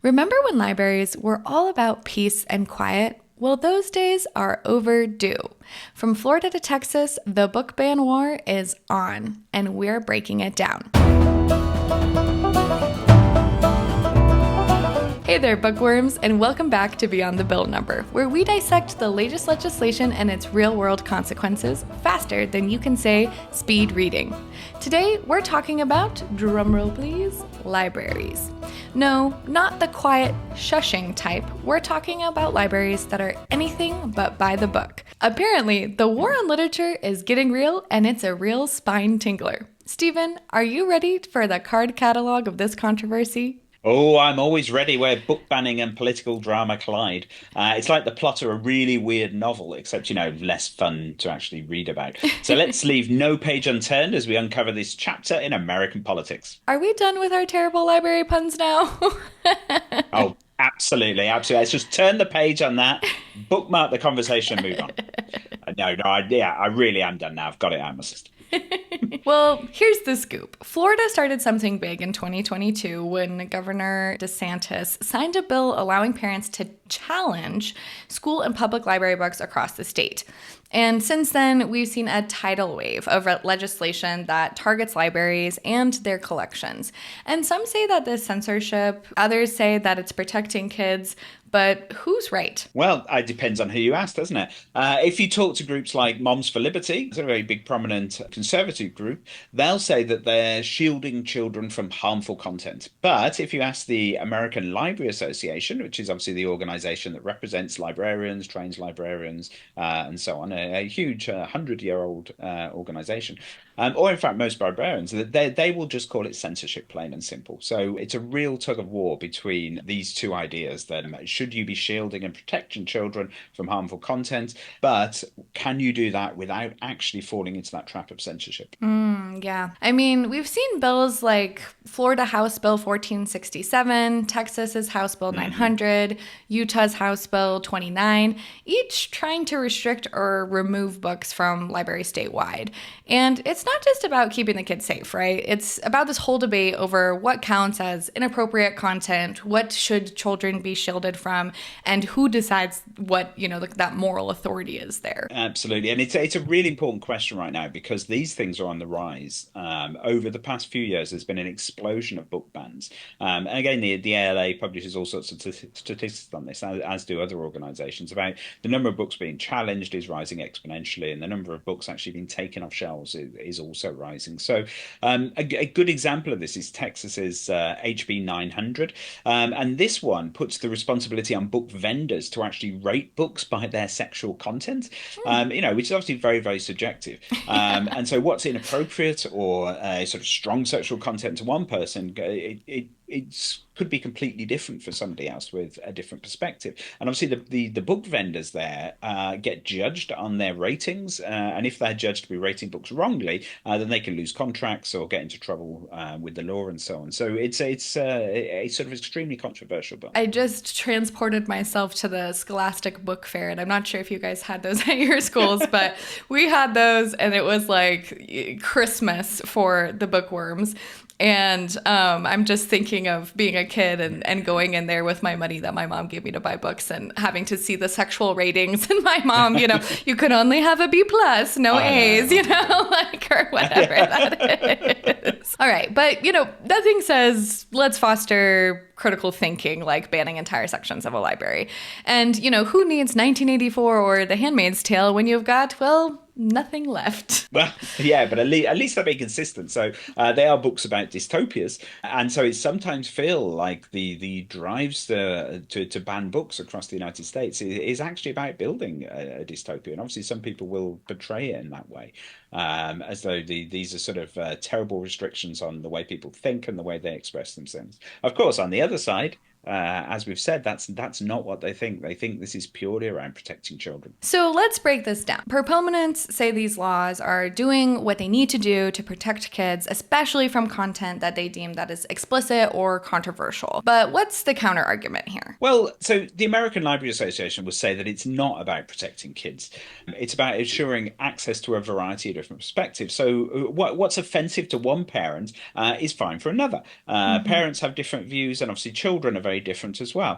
Remember when libraries were all about peace and quiet? Well, those days are overdue. From Florida to Texas, the book ban war is on, and we're breaking it down. Hey there, bookworms, and welcome back to Beyond the Bill Number, where we dissect the latest legislation and its real-world consequences faster than you can say speed reading. Today, we're talking about, drumroll please, libraries. No, not the quiet, shushing type. We're talking about libraries that are anything but by the book. Apparently, the war on literature is getting real, and it's a real spine tingler. Stephen, are you ready for the card catalog of this controversy? Oh, I'm always ready where book banning and political drama collide. It's like the plot of a really weird novel, except, less fun to actually read about. So let's leave no page unturned as we uncover this chapter in American politics. Are we done with our terrible library puns now? Oh, absolutely, absolutely. Let's just turn the page on that, bookmark the conversation, and move on. No, I really am done now. I've got it out of my system. Well, here's the scoop. Florida started something big in 2022 when Governor DeSantis signed a bill allowing parents to challenge school and public library books across the state. And since then, we've seen a tidal wave of legislation that targets libraries and their collections. And some say that this censorship, others say that it's protecting kids, but who's right? Well, it depends on who you ask, doesn't it? If you talk to groups like Moms for Liberty, it's a very big, prominent conservative group, they'll say that they're shielding children from harmful content. But if you ask the American Library Association, which is obviously the organization that represents librarians, trains librarians, and so on, a huge 100-year-old organization, or in fact most librarians, they will just call it censorship, plain and simple. So it's a real tug of war between these two ideas. Then should you be shielding and protecting children from harmful content, but can you do that without actually falling into that trap of censorship? Yeah. I mean, we've seen bills like Florida House Bill 1467, Texas's House Bill Hmm. 900, Utah's House Bill 29, each trying to restrict or remove books from libraries statewide. And it's not just about keeping the kids safe, right? It's about this whole debate over what counts as inappropriate content, what should children be shielded from, and who decides what, that moral authority is there. Absolutely. And it's a really important question right now because these things are on the rise. Over the past few years, there's been an explosion of book bans. And again, the ALA publishes all sorts of statistics on this, as do other organizations, about the number of books being challenged is rising exponentially, and the number of books actually being taken off shelves is also rising. So a good example of this is Texas's HB 900. And this one puts the responsibility on book vendors to actually rate books by their sexual content, which is obviously very, very subjective. And so what's inappropriate or sort of strong sexual content to one person, it could be completely different for somebody else with a different perspective. And obviously, the book vendors there get judged on their ratings, and if they're judged to be rating books wrongly, then they can lose contracts or get into trouble with the law and so on. So it's a sort of extremely controversial bill. I just transported myself to the Scholastic Book Fair, and I'm not sure if you guys had those at your schools, but we had those, and it was like Christmas for the bookworms. And I'm just thinking of being a kid and going in there with my money that my mom gave me to buy books and having to see the sexual ratings. And my mom, you could only have a B plus, no I A's, know. like, or whatever that is. All right. But, nothing says let's foster critical thinking like banning entire sections of a library. And, who needs 1984 or The Handmaid's Tale when you've got, well, nothing left? Well, yeah, but at least they're being consistent. So they are books about dystopias, and so it sometimes feel like the drives to ban books across the United States is actually about building a dystopia. And obviously, some people will portray it in that way, as though these are sort of terrible restrictions on the way people think and the way they express themselves. Of course, on the other side, as we've said, that's not what they think. They think this is purely around protecting children. So let's break this down. Proponents say these laws are doing what they need to do to protect kids, especially from content that they deem that is explicit or controversial. But what's the counter argument here? Well, so the American Library Association would say that it's not about protecting kids. It's about ensuring access to a variety of different perspectives. So what's offensive to one parent is fine for another. Mm-hmm. Parents have different views, and obviously children are very different as well.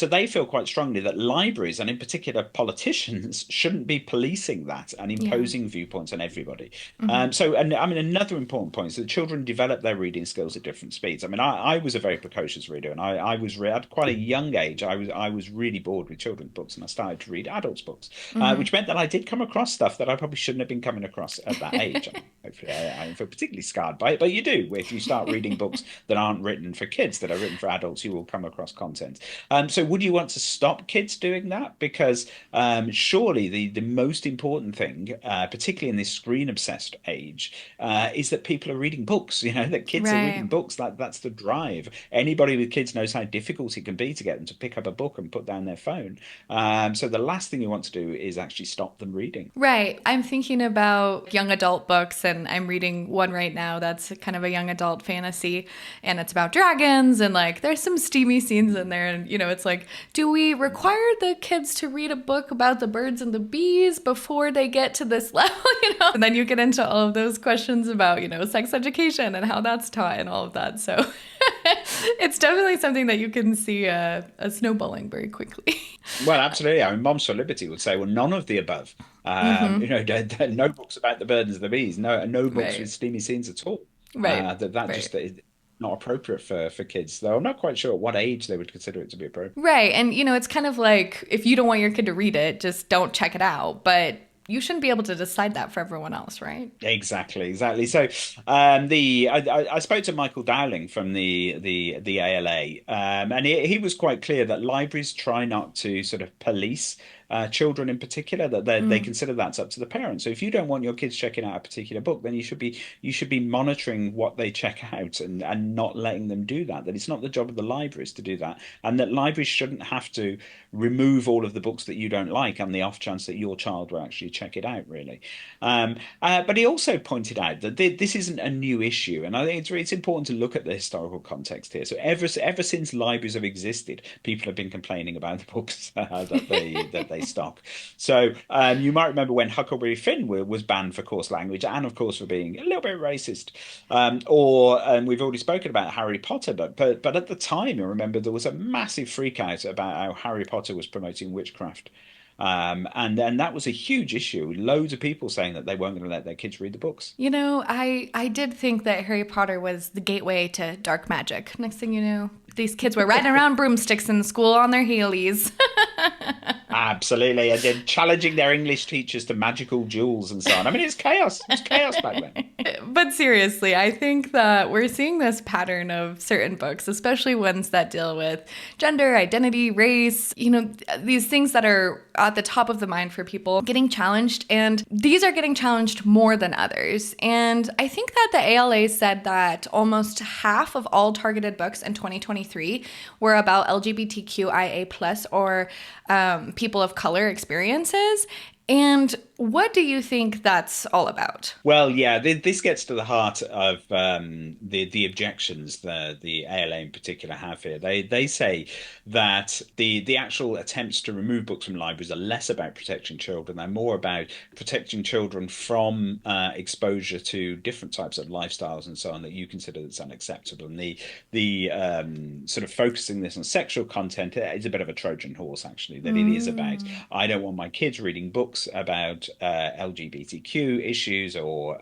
So they feel quite strongly that libraries, and in particular politicians, shouldn't be policing that and Yeah. imposing viewpoints on everybody. Hmm. And I mean, another important point is that children develop their reading skills at different speeds. I mean, I was a very precocious reader, and at quite a young age, I was really bored with children's books, and I started to read adults' books, Hmm. which meant that I did come across stuff that I probably shouldn't have been coming across at that age. Hopefully, I don't feel particularly scarred by it, but you do. If you start reading books that aren't written for kids, that are written for adults, you will come across content. So, would you want to stop kids doing that? Because surely the most important thing, particularly in this screen obsessed age, is that people are reading books. You know, that kids are Right. reading books. That's the drive. Anybody with kids knows how difficult it can be to get them to pick up a book and put down their phone. So the last thing you want to do is actually stop them reading. Right. I'm thinking about young adult books, and I'm reading one right now that's kind of a young adult fantasy, and it's about dragons, and like there's some steamy scenes in there. And, it's like, do we require the kids to read a book about the birds and the bees before they get to this level? And then you get into all of those questions about, sex education and how that's taught and all of that. So it's definitely something that you can see a snowballing very quickly. Well, absolutely. I mean, Moms for Liberty would say, well, none of the above. Hmm. No books about the birds and the bees. No books with Right. steamy scenes at all. Right. That Right. just is not appropriate for kids. Though I'm not quite sure at what age they would consider it to be appropriate. Right. And, it's kind of like if you don't want your kid to read it, just don't check it out. But you shouldn't be able to decide that for everyone else, right? Exactly. So, I spoke to Michael Dowling from the ALA, and he was quite clear that libraries try not to sort of police children in particular, that they Mm. consider that's up to the parents. So if you don't want your kids checking out a particular book, then you should be monitoring what they check out, and not letting them do that. That it's not the job of the libraries to do that, and that libraries shouldn't have to remove all of the books that you don't like on the off chance that your child will actually check it out, really. But he also pointed out that this isn't a new issue, and I think it's important to look at the historical context here. So ever since libraries have existed, people have been complaining about the books that they stock. So you might remember when Huckleberry Finn was banned for coarse language, and of course for being a little bit racist. Or we've already spoken about Harry Potter, but at the time, you remember there was a massive freak out about how Harry Potter was promoting witchcraft. And that was a huge issue. Loads of people saying that they weren't going to let their kids read the books. I did think that Harry Potter was the gateway to dark magic. Next thing you know, these kids were riding around broomsticks in school on their heelys. Absolutely, and then challenging their English teachers to magical duels and so on. I mean, it's chaos. It was chaos back then. But seriously, I think that we're seeing this pattern of certain books, especially ones that deal with gender, identity, race, these things that are at the top of the mind for people getting challenged. And these are getting challenged more than others. And I think that the ALA said that almost half of all targeted books in 2023 were about LGBTQIA plus or people of color experiences. And what do you think that's all about? Well, yeah, this gets to the heart of the objections the ALA in particular have here. They say that the actual attempts to remove books from libraries are less about protecting children; they're more about protecting children from exposure to different types of lifestyles and so on that you consider that's unacceptable. And the sort of focusing this on sexual content is a bit of a Trojan horse, actually. That it is about, Mm, I don't want my kids reading books about LGBTQ issues, or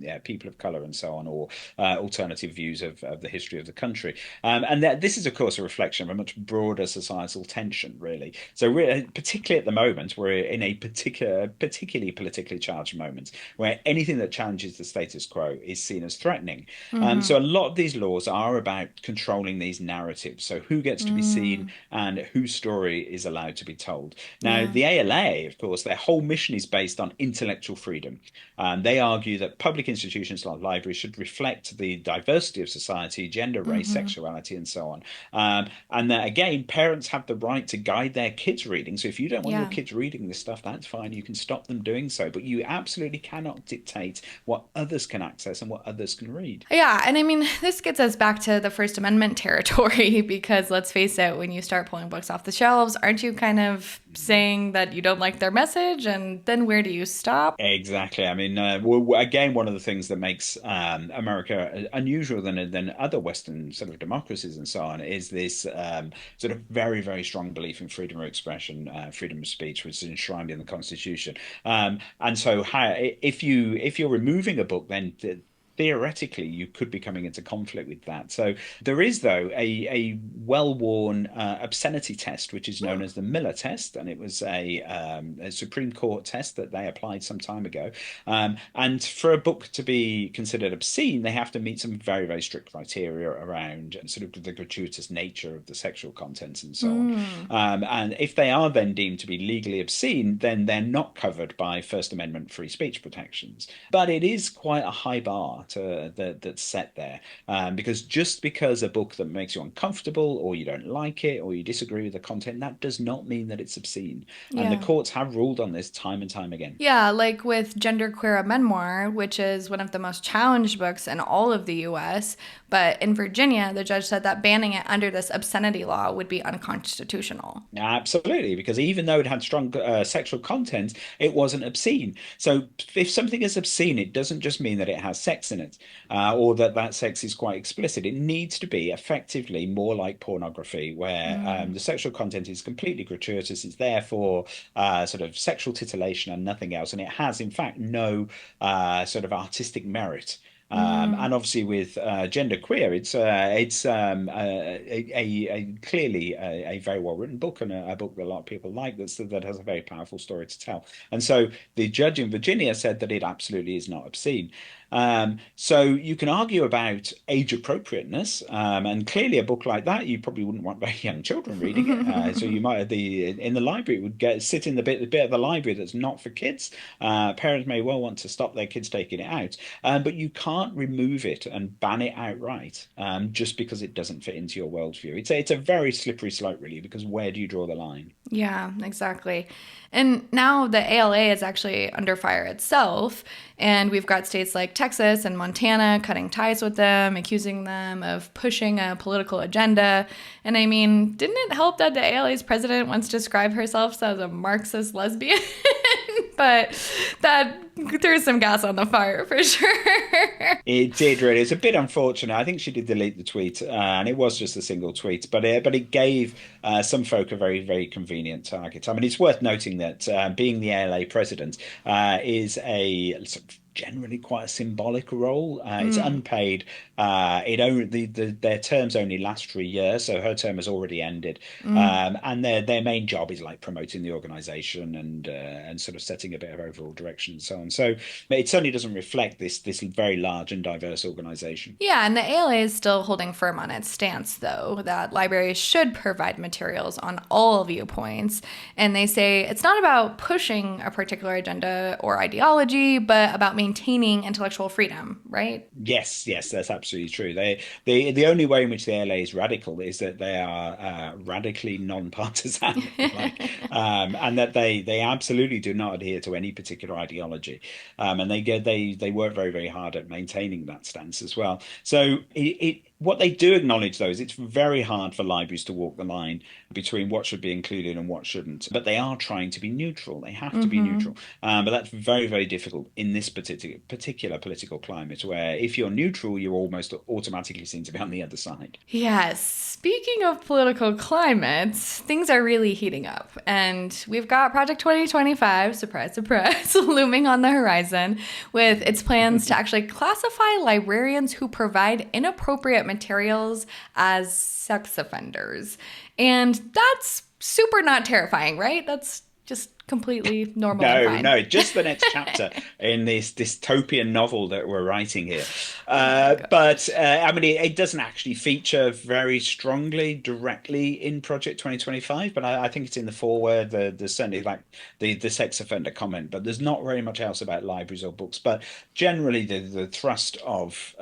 yeah, people of color and so on, or alternative views of the history of the country. And this is, of course, a reflection of a much broader societal tension, really. So particularly at the moment, we're in a particularly politically charged moment where anything that challenges the status quo is seen as threatening. mm-hmm, So a lot of these laws are about controlling these narratives. So who gets to be seen mm, and whose story is allowed to be told. Now, yeah. the ALA, of course, their whole mission is based on intellectual freedom. They argue that public institutions like libraries should reflect the diversity of society, gender, race, Mm-hmm, sexuality, and so on. And that, again, parents have the right to guide their kids reading. So if you don't want your yeah. kids reading this stuff, that's fine. You can stop them doing so. But you absolutely cannot dictate what others can access and what others can read. Yeah, and I mean, this gets us back to the First Amendment territory because let's face it, when you start pulling books off the shelves, aren't you kind of saying that you don't like their message and then where do you stop? Exactly. I mean, again, one of the things that makes America unusual than other Western sort of democracies and so on is this sort of very, very strong belief in freedom of expression, freedom of speech, which is enshrined in the Constitution. And so, if you're removing a book, then theoretically you could be coming into conflict with that. So there is, though, a well-worn obscenity test, which is known Hmm. as the Miller test, and it was a Supreme Court test that they applied some time ago. And for a book to be considered obscene, they have to meet some very, very strict criteria around sort of the gratuitous nature of the sexual contents and so on. Mm. And if they are then deemed to be legally obscene, then they're not covered by First Amendment free speech protections. But it is quite a high bar that's set there, because just because a book that makes you uncomfortable, or you don't like it, or you disagree with the content, that does not mean that it's obscene. And the Yeah. courts have ruled on this time and time again. Yeah, like with Genderqueer a Memoir, which is one of the most challenged books in all of the US. But in Virginia, the judge said that banning it under this obscenity law would be unconstitutional. Absolutely, because even though it had strong sexual content, it wasn't obscene. So if something is obscene, it doesn't just mean that it has sex in it, or that that sex is quite explicit. It needs to be effectively more like pornography, where Mm. the sexual content is completely gratuitous. It's there for sort of sexual titillation and nothing else, and it has, in fact, no sort of artistic merit. Mm. And obviously, with gender queer, it's clearly a very well written book, and a book that a lot of people like, that has a very powerful story to tell. And so the judge in Virginia said that it absolutely is not obscene. So you can argue about age appropriateness, and clearly a book like that you probably wouldn't want very young children reading it. So you might, the in the library, it would get sit in the bit of the library that's not for kids. Parents may well want to stop their kids taking it out, but you can't remove it and ban it outright, just because it doesn't fit into your worldview. It's a very slippery slope, really, because where do you draw the line? Yeah, exactly. And now the ALA is actually under fire itself. And we've got states like Texas and Montana cutting ties with them, accusing them of pushing a political agenda. And I mean, didn't it help that the ALA's president once described herself as a Marxist lesbian? But that threw some gas on the fire for sure. It did really. It's a bit unfortunate. I think she did delete the tweet, and it was just a single tweet, but it gave some folk a very, very convenient target. I mean, it's worth noting that being the ALA president is a sort of generally quite a symbolic role. It's Mm, unpaid. It only their terms only last for a year, so her term has already ended. mm. And their main job is like promoting the organization and sort of setting a bit of overall direction and so on. So it certainly doesn't reflect this very large and diverse organization. Yeah, and the ALA is still holding firm on its stance, though, that libraries should provide materials on all viewpoints. And they say it's not about pushing a particular agenda or ideology, but about maintaining intellectual freedom, right? Yes, yes, that's absolutely true. The only way in which the LA is radical is that they are radically non-partisan, if you like, and that they absolutely do not adhere to any particular ideology, and they work very, very hard at maintaining that stance as well. So what they do acknowledge, though, is it's very hard for libraries to walk the line between what should be included and what shouldn't. But they are trying to be neutral. They have to be Mm-hmm. neutral. But that's very, very difficult in this particular political climate, where if you're neutral, you're almost automatically seen to be on the other side. Yes. Speaking of political climates, things are really heating up. And we've got Project 2025, surprise, surprise, looming on the horizon with its plans to actually classify librarians who provide inappropriate materials as sex offenders. And that's super not terrifying, right? That's just completely normal and No, fine. no, just the next chapter in this dystopian novel that we're writing here. Oh my But gosh. I mean, it doesn't actually feature very strongly directly in Project 2025, but I think it's in the foreword. There's certainly like the sex offender comment, but there's not very much else about libraries or books. But generally, the thrust of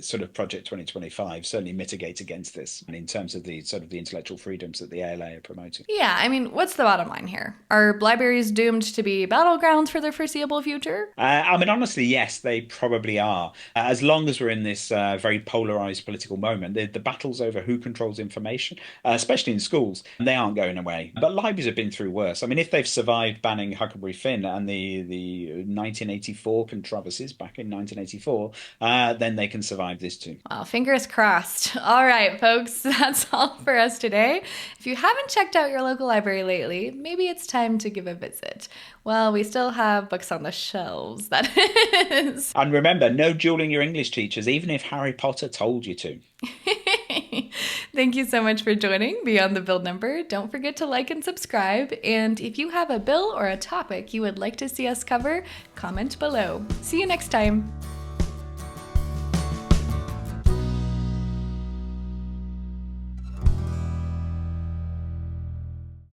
sort of Project 2025 certainly mitigate against this, and in terms of the sort of the intellectual freedoms that the ALA are promoting. Yeah, I mean, what's the bottom line here? Are libraries doomed to be battlegrounds for the foreseeable future? I mean, honestly, yes, they probably are. As long as we're in this very polarized political moment, the battles over who controls information, especially in schools, they aren't going away. But libraries have been through worse. I mean, if they've survived banning Huckleberry Finn and the 1984 controversies back in 1984, then they can survive this too. Well, fingers crossed. All right, folks, that's all for us today. If you haven't checked out your local library lately, maybe it's time to give a visit. Well, we still have books on the shelves, that is. And remember, no dueling your English teachers, even if Harry Potter told you to. Thank you so much for joining Beyond the Build Number. Don't forget to like and subscribe. And if you have a bill or a topic you would like to see us cover, comment below. See you next time.